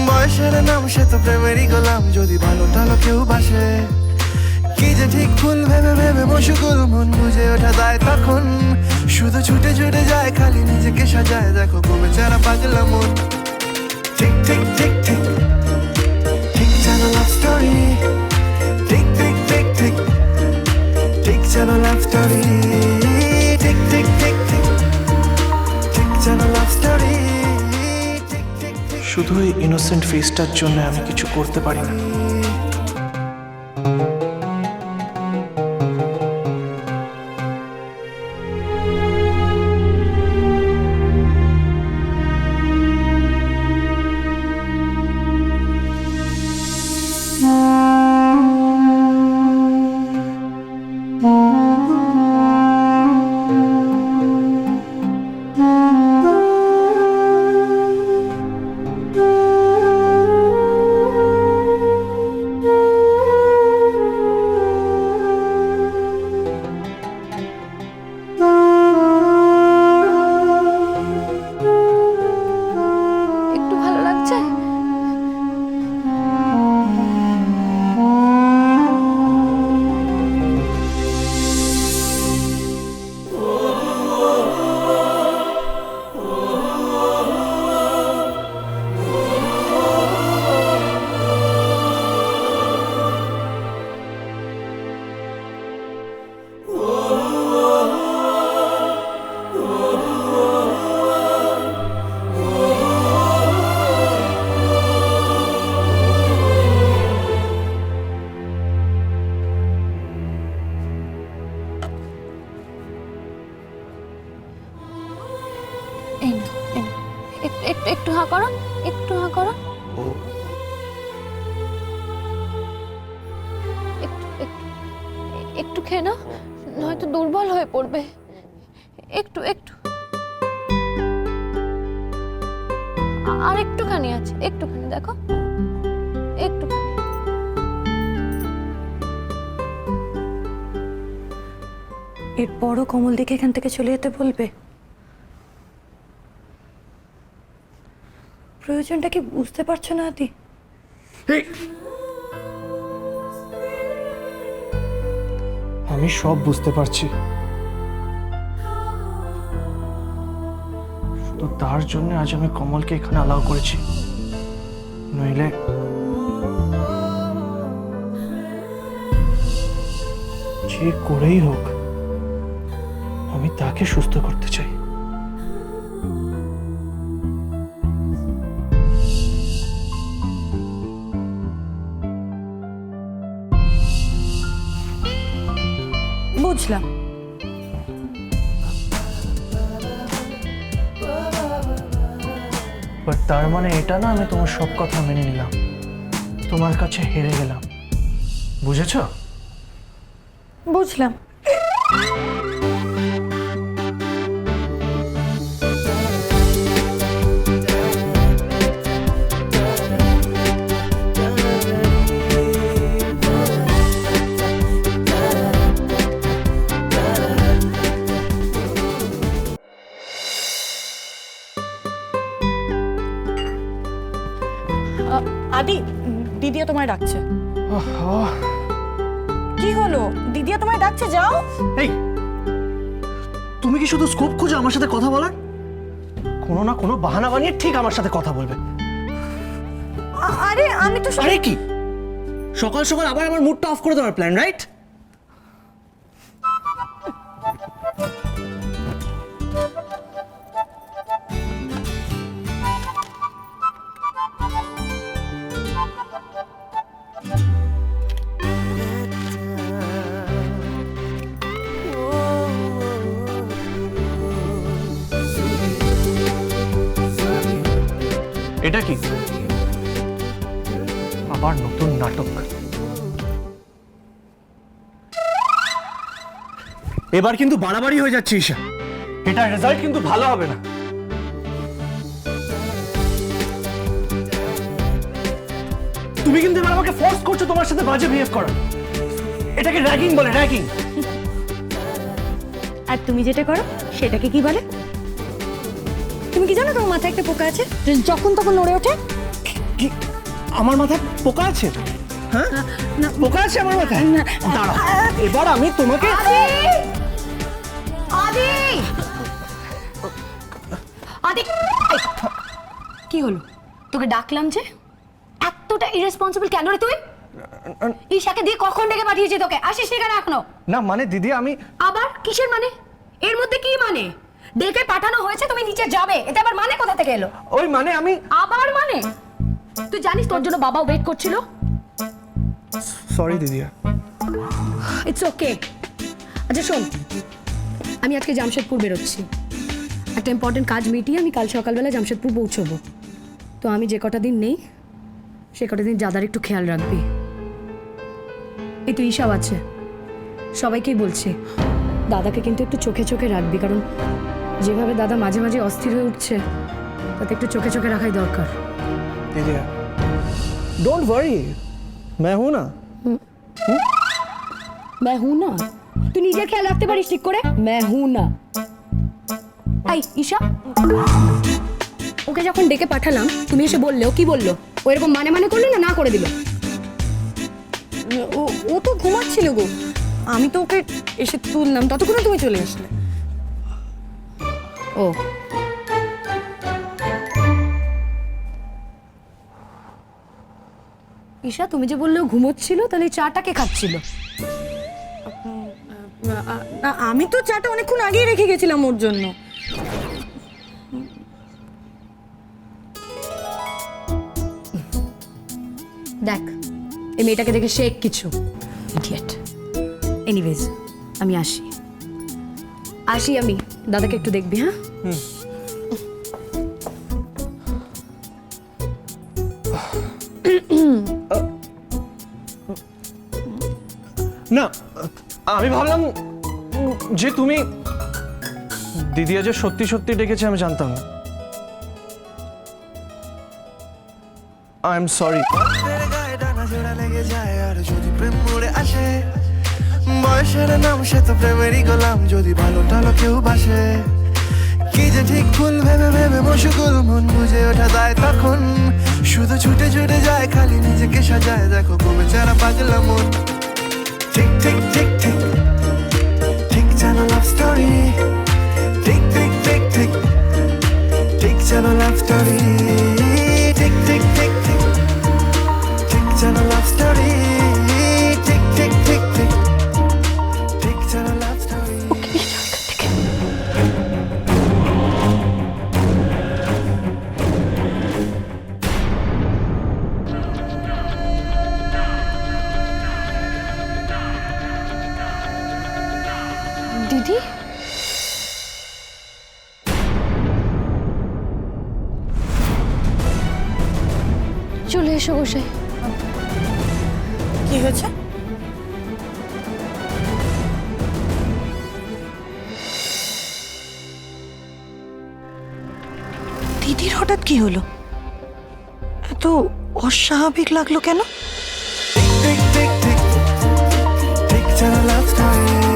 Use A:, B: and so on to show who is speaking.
A: বয়সের নাম সে তো প্রেমেরই গোলাম, যদি ভালো টালো কেউ বাসে। কি যে ঠিক ভুল ভেবে ভেবে মশগুল, মন বুঝে ওঠা যায় তখন। শুধু ছুটে ছুটে যায়, খালি নিজেকে সাজায়, দেখো কবে চারা পাগলা মন। ঠিক ঠিক ঠিক ঠিক ঠিক যেন লাভ স্টোরি, ঠিক ঠিক ঠিক ঠিক ঠিক যেন লাভ স্টোরি, ঠিক ঠিক ঠিক ঠিক ঠিক যেন লাভ স্টোরি।
B: শুধু এই ইনোসেন্ট ফেসটার জন্য আমি কিছু করতে পারি না।
C: একটু হা করো, একটু হা করো, একটু খেয়ে নাও, নয়তো দুর্বল হয়ে পড়বে। একটু একটু আর একটুখানি আছে, একটুখানি দেখো, একটুখানি।
D: এরপরও কমল দিকে এখান থেকে চলে যেতে বলবে? প্রয়োজনটা কি বুঝতে পারছো না আদি?
B: আমি সব বুঝতে পারছি, শুধু তার জন্য আজ আমি কমলকে এখানে অ্যালাউ করেছি, নইলে যে করেই হোক আমি তাকে সুস্থ করতে চাই।
D: বুঝলাম,
B: বাট তার মানে এটা না আমি তোমার সব কথা মেনে নিলাম, তোমার কাছে হেরে গেলাম, বুঝেছো?
D: বুঝলাম। আদি, দিদিয়া তোমায় ডাকছে। কি হলো? দিদিয়া তোমায় ডাকছে, যাও।
B: এই, তুমি কি শুধু স্কোপ খুঁজো আমার সাথে কথা বলার? কোনো না কোনো বাহানা বানিয়ে ঠিক আমার সাথে কথা বলবে।
D: আরে আমি তো
B: আরে কি সকাল সকাল আবার আমার মুডটা অফ করে দেওয়ার প্ল্যান, রাইট? এটা কি আবার নতুন নাটক? এবার কিন্তু বাড়াবাড়ি হয়ে যাচ্ছে ঈশা, এটা রেজাল্ট কিন্তু ভালো হবে না। তুমি কিন্তু এবার আমাকে ফোর্স করছো তোমার সাথে বাজে বিহেভ করা। এটাকে র্যাগিং বলে, র্যাগিং।
D: আর তুমি যেটা করো সেটাকে কি বলে? তুমি কি জানো তোমার মাথায় একটা পোকা আছে, যখন তখন নড়ে ওঠে?
B: কি আমার মাথায় পোকা আছে? হ্যাঁ, পোকা আছে আমার মাথায়? দাঁড়াও, এবার আমি তোমাকে
D: কি হলো? তোকে ডাকলাম যে, এতটা ইরেসপন্সিবল কেন রে তুই? ঈশাকে দিয়ে কখন ডেকে পাঠিয়েছি তোকে, আসিস নি কেন এখনো?
B: না মানে দিদি আমি
D: আবার কিসের মানে? এর মধ্যে কি মানে? ডেকে পাঠানো হয়েছে, তুমি নিচে যাবে, এতে আবার মানে কোথা থেকে এলো?
B: ওই মানে আমি
D: আবার মানে? তুই জানিস তোর জন্য বাবা ওয়েট করছিল?
B: সরি দিদি।
D: It's okay. আচ্ছা শোন, আমি আজকে জামশেদপুর বেরোচ্ছি, একটা ইম্পর্টেন্ট কাজ মিটিয়ে আমি কাল সকালবেলা জামশেদপুর পৌঁছবো। তো আমি যে কটা দিন নেই সে কটা দিন দাদার একটু খেয়াল রাখবি। এই তো ঈশাও আছে, সবাইকেই বলছি দাদাকে কিন্তু একটু চোখে চোখে রাখবি, কারণ যেভাবে দাদা মাঝে মাঝে অস্থির হয়ে উঠছে তাতে একটু চোখে চোখে রাখাই দরকার।
B: दीदी डोंट वरी, मैं हूं ना।
D: मैं हूं ना? তুই নিজের খেয়াল রাখতে পারিস ঠিক করে? मैं हूं ना। এই ঈশা, ওকে যখন ডেকে পাঠালাম তুমি এসে বললে, ও কি বললো? ও এরকম মানে মানে করলো না করে দিল?
E: ও তো ঘুমাচ্ছিল গো, আমি তো ওকে এসে তুললাম, ততক্ষণে তুমি চলে আসলে।
D: ও ঈশা, তুমি যে বললে ও ঘুমোচ্ছিল, তাহলে এই চাটা কে খাচ্ছিল?
E: আমি তো চাটা অনেকক্ষণ আগেই রেখে গেছিলাম ওর জন্য।
D: দেখ, এই মেয়েটাকে দেখে শেখ কিছু ইডিয়েট। এনিওয়েজ আমি আসি আমি, দাদাকে একটু দেখবি। হ্যাঁ
B: না আমি ভাবলাম যে তুমি দিদি আজ সত্যি সত্যি ডেকেছে, আমি জানতাম না। I am sorry.
A: তেরে গায়ে ডানা জোড়া লেগে যায় আর যদি প্রেম উড়ে আসে, বয়সের নাম সে তো প্রেমেরই গোলাম, যদি ভালো টালো কেউ বাসে। কি যে ঠিক ভুল ভেবে ভেবে মশগুল, মন বুঝে ওঠা যায় তখন শুধু ছুটে ছুটে যায়, খালি নিজেকে সাজায়। দেখো কমে চারা পাগলা মন, ঠিক ঠিক ঠিক ঠিক ঠিক যেন লাভ স্টোরি, ঠিক ঠিক ঠিক ঠিক ঠিক যেন লাভ স্টোরি, ঠিক ঠিক ঠিক ঠিক ঠিক যেন লাভ স্টোরি, ঠিক ঠিক ঠিক ঠিক ঠিক যেন লাভ স্টোরি।
C: দিদি, চলে এসো গোসাই।
E: কি হয়েছে? দিদির হঠাৎ কি হলো? এত অস্বাভাবিক লাগলো কেন?
A: Tick, tick, tick, tick, tick, till I love story.